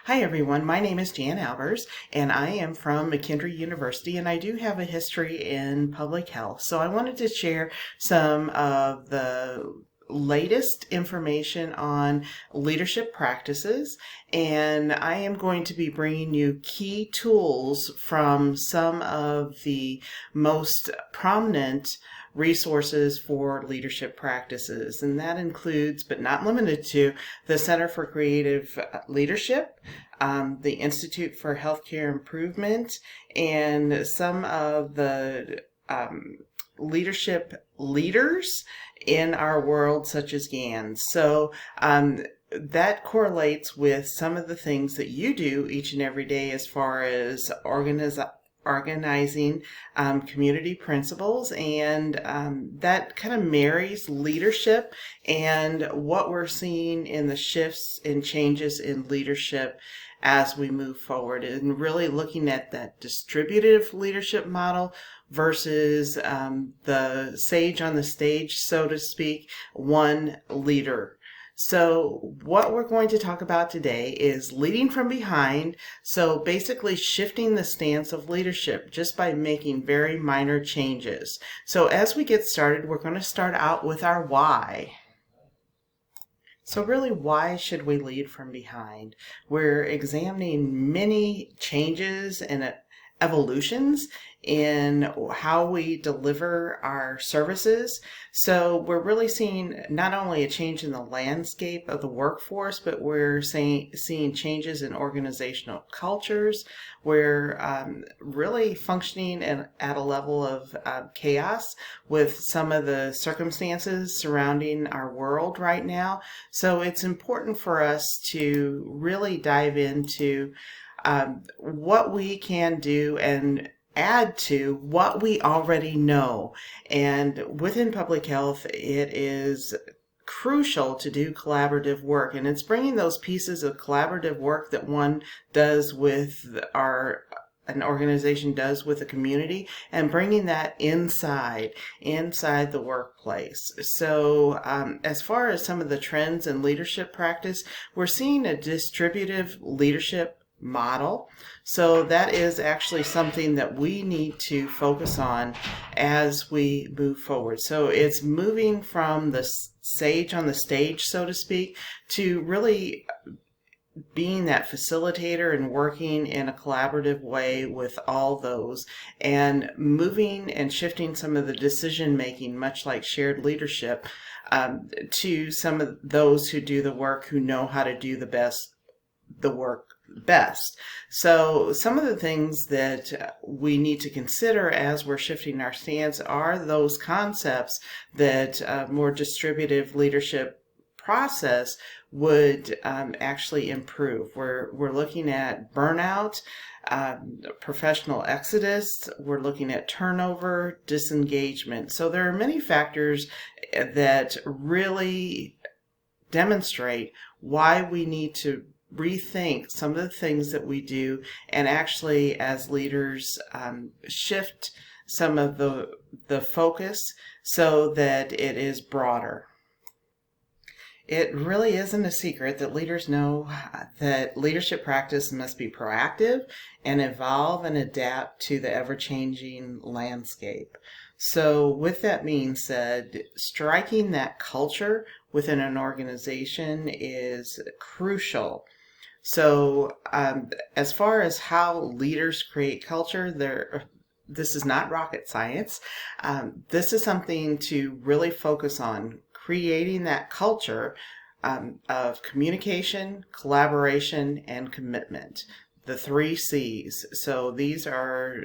Hi everyone, my name is Jan Albers and I am from McKendree University and I do have a history in public health. So I wanted to share some of the latest information on leadership practices, and I am going to be bringing you key tools from some of the most prominent resources for leadership practices, and that includes but not limited to the Center for Creative Leadership, the Institute for Healthcare Improvement, and some of the leadership leaders in our world, such as GANs. So that correlates with some of the things that you do each and every day as far as organizing community principles, and that kind of marries leadership and what we're seeing in the shifts and changes in leadership as we move forward, and really looking at that distributive leadership model versus the sage on the stage, so to speak, one leader. So what we're going to talk about today is leading from behind. So basically shifting the stance of leadership just by making very minor changes. So as we get started, we're going to start out with our why. So really, why should we lead from behind? We're examining many changes and evolutions in how we deliver our services. So we're really seeing not only a change in the landscape of the workforce, but we're seeing changes in organizational cultures. We're really functioning at a level of chaos with some of the circumstances surrounding our world right now. So it's important for us to really dive into what we can do and add to what we already know. And within public health, it is crucial to do collaborative work, and it's bringing those pieces of collaborative work that one does with an organization does with a community, and bringing that inside the workplace. So as far as some of the trends in leadership practice, we're seeing a distributive leadership model. So that is actually something that we need to focus on as we move forward. So it's moving from the sage on the stage, so to speak, to really being that facilitator and working in a collaborative way with all those, and moving and shifting some of the decision making, much like shared leadership, to some of those who do the work, who know how to do the work best. So some of the things that we need to consider as we're shifting our stance are those concepts that more distributive leadership process would actually improve. We're looking at burnout, professional exodus, we're looking at turnover, disengagement. So there are many factors that really demonstrate why we need to rethink some of the things that we do, and actually as leaders shift some of the focus so that it is broader. It really isn't a secret that leaders know that leadership practice must be proactive and evolve and adapt to the ever-changing landscape. So with that being said, striking that culture within an organization is crucial. So as far as how leaders create culture, this is not rocket science. This is something to really focus on, creating that culture of communication, collaboration, and commitment. The 3 C's. So these are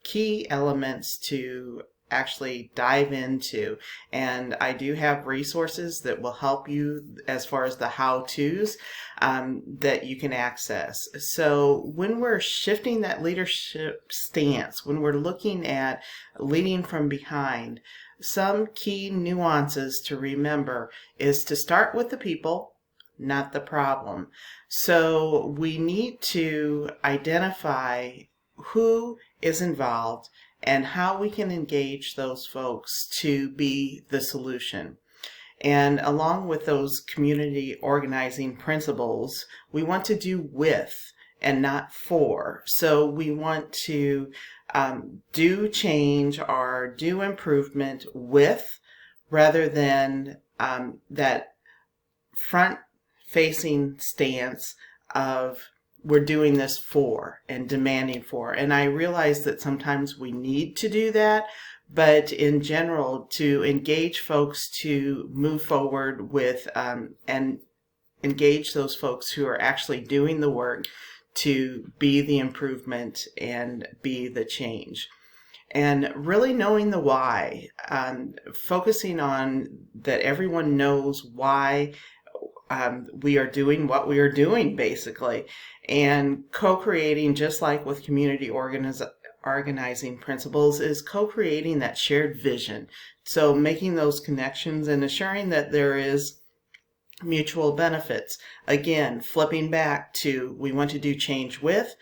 key elements to actually dive into, and I do have resources that will help you as far as the how-tos that you can access. So when we're shifting that leadership stance, when we're looking at leading from behind, some key nuances to remember is to start with the people, not the problem. So we need to identify who is involved and how we can engage those folks to be the solution. And along with those community organizing principles, we want to do with and not for. So we want to do change or do improvement with, rather than that front-facing stance of we're doing this for and demanding for. And I realize that sometimes we need to do that, but in general, to engage folks to move forward with and engage those folks who are actually doing the work to be the improvement and be the change. And really knowing the why, focusing on that everyone knows why we are doing what we are doing, basically, and co-creating, just like with community organizing principles, is co-creating that shared vision. So making those connections and assuring that there is mutual benefits. Again, flipping back to we want to do change with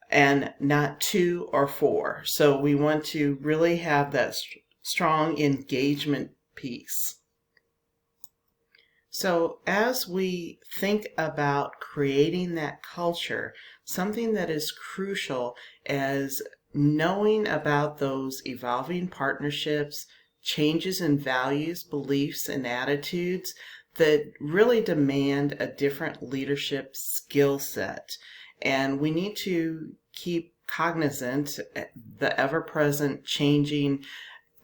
and not to or for. So we want to really have that strong engagement piece. So as we think about creating that culture, something that is crucial is knowing about those evolving partnerships, changes in values, beliefs, and attitudes that really demand a different leadership skill set. And we need to keep cognizant the ever-present changing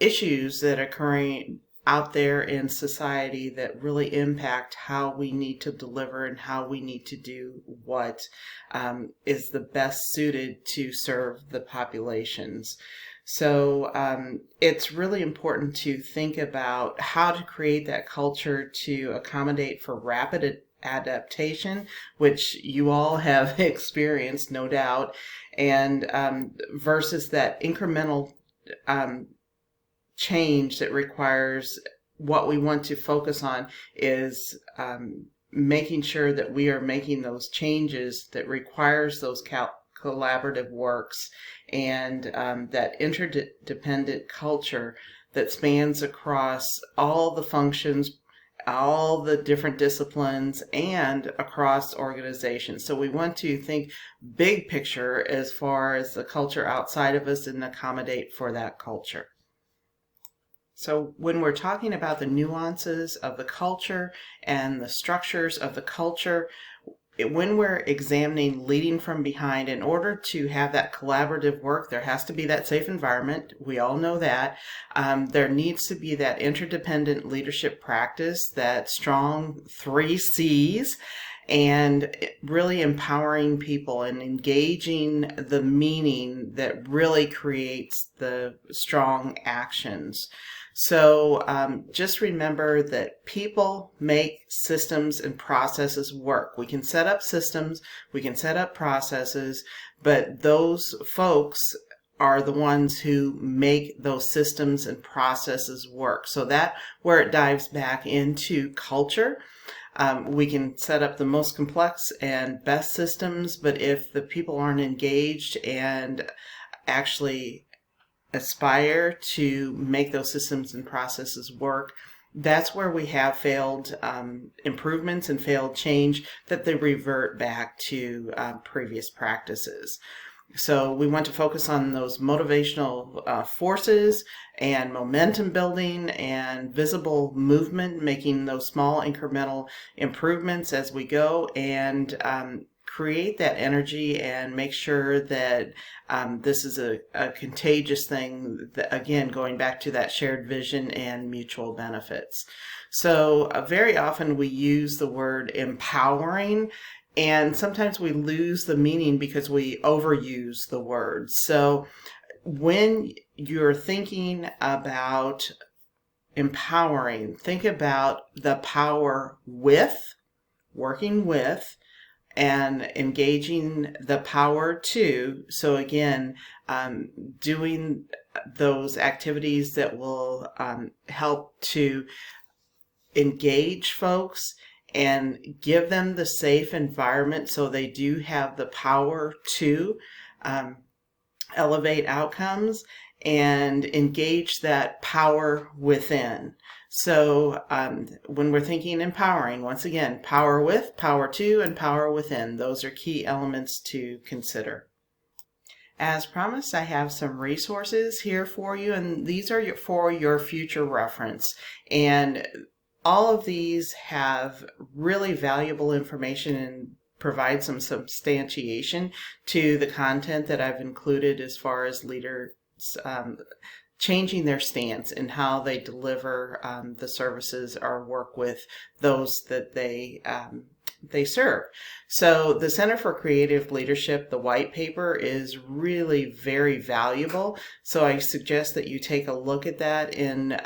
issues that are occurring out there in society that really impact how we need to deliver and how we need to do what is the best suited to serve the populations. So it's really important to think about how to create that culture to accommodate for rapid adaptation, which you all have experienced, no doubt, and versus that incremental change that requires, what we want to focus on is making sure that we are making those changes that requires those collaborative works and that interdependent culture that spans across all the functions, all the different disciplines, and across organizations. So we want to think big picture as far as the culture outside of us and accommodate for that culture. So when we're talking about the nuances of the culture and the structures of the culture, when we're examining leading from behind, in order to have that collaborative work, there has to be that safe environment. We all know that. There needs to be that interdependent leadership practice, that strong 3 C's, and really empowering people and engaging the meaning that really creates the strong actions. So just remember that people make systems and processes work. We can set up systems, we can set up processes, but those folks are the ones who make those systems and processes work. So that's where it dives back into culture. We can set up the most complex and best systems, but if the people aren't engaged and actually aspire to make those systems and processes work, that's where we have failed improvements and failed change, that they revert back to previous practices. So we want to focus on those motivational forces and momentum building and visible movement, making those small incremental improvements as we go, and create that energy and make sure that this is a contagious thing, that, again, going back to that shared vision and mutual benefits. So very often we use the word empowering, and sometimes we lose the meaning because we overuse the word. So when you're thinking about empowering, think about the power with, working with, and engaging the power to. So again, doing those activities that will help to engage folks and give them the safe environment so they do have the power to elevate outcomes, and engage that power within. So when we're thinking empowering, once again, power with, power to, and power within, those are key elements to consider. As promised, I have some resources here for you, and these are for your future reference. And all of these have really valuable information and provide some substantiation to the content that I've included as far as leaders changing their stance in how they deliver the services or work with those that they serve. So the Center for Creative Leadership, the white paper, is really very valuable. So I suggest that you take a look at that in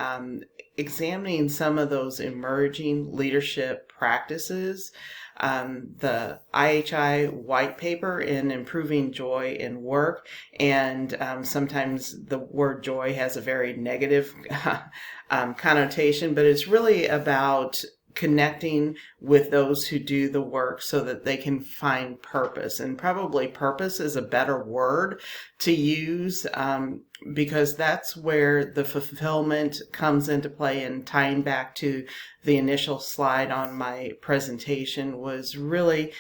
examining some of those emerging leadership practices. The IPHA white paper in improving joy in work, and sometimes the word joy has a very negative connotation, but it's really about connecting with those who do the work so that they can find purpose. And probably purpose is a better word to use because that's where the fulfillment comes into play. And tying back to the initial slide on my presentation was really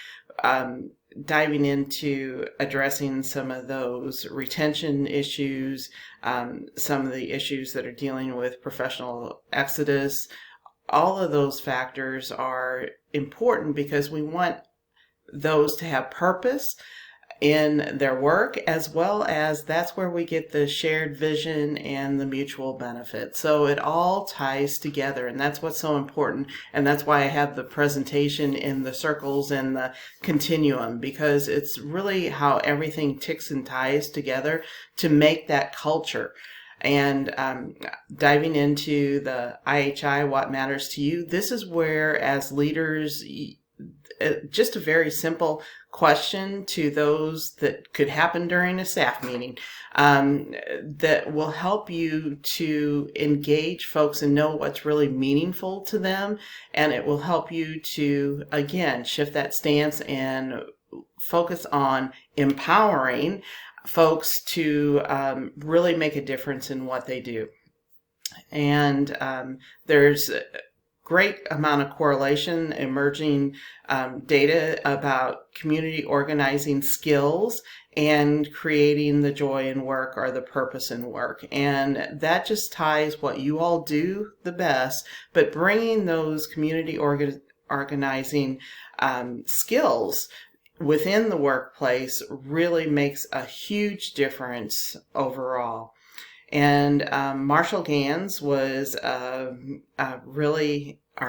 diving into addressing some of those retention issues, some of the issues that are dealing with professional exodus. All of those factors are important because we want those to have purpose in their work, as well as that's where we get the shared vision and the mutual benefit. So it all ties together, and that's what's so important. And that's why I have the presentation in the circles and the continuum, because it's really how everything ticks and ties together to make that culture. And diving into the IPHA, what matters to you, this is where, as leaders, just a very simple question to those that could happen during a staff meeting that will help you to engage folks and know what's really meaningful to them. And it will help you to, again, shift that stance and focus on empowering folks to really make a difference in what they do. And there's a great amount of correlation, emerging data about community organizing skills and creating the joy in work or the purpose in work. And that just ties what you all do the best, but bringing those community organizing skills within the workplace really makes a huge difference overall. And Marshall Gans was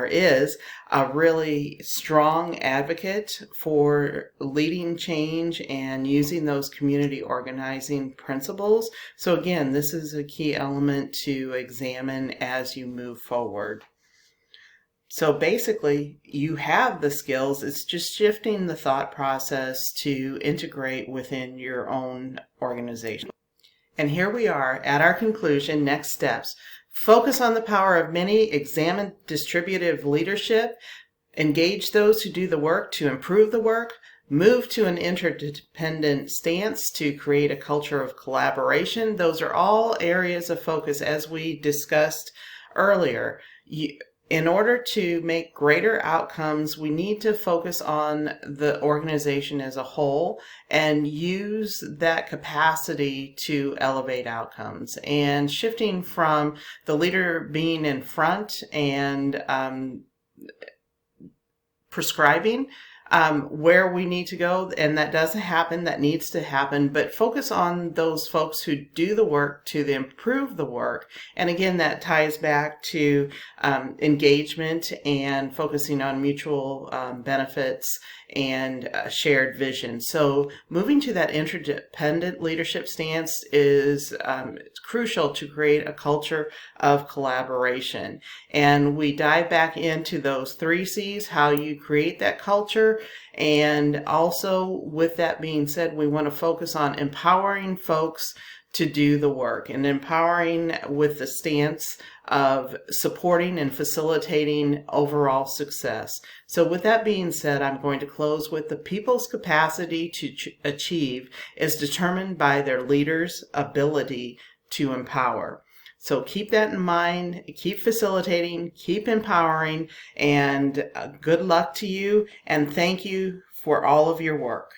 is a really strong advocate for leading change and using those community organizing principles. So again, this is a key element to examine as you move forward. So basically, you have the skills. It's just shifting the thought process to integrate within your own organization. And here we are at our conclusion. Next steps. Focus on the power of many. Examine distributive leadership. Engage those who do the work to improve the work. Move to an interdependent stance to create a culture of collaboration. Those are all areas of focus as we discussed earlier. In order to make greater outcomes, we need to focus on the organization as a whole and use that capacity to elevate outcomes. And shifting from the leader being in front and prescribing where we need to go, and that doesn't happen, that needs to happen, but focus on those folks who do the work to improve the work. And again, that ties back to engagement and focusing on mutual benefits and shared vision. So moving to that interdependent leadership stance is crucial to create a culture of collaboration. And we dive back into those 3 C's, how you create that culture. And also, with that being said, we want to focus on empowering folks to do the work, and empowering with the stance of supporting and facilitating overall success. So with that being said, I'm going to close with the people's capacity to achieve is determined by their leaders' ability to empower. So keep that in mind, keep facilitating, keep empowering, and good luck to you, and thank you for all of your work.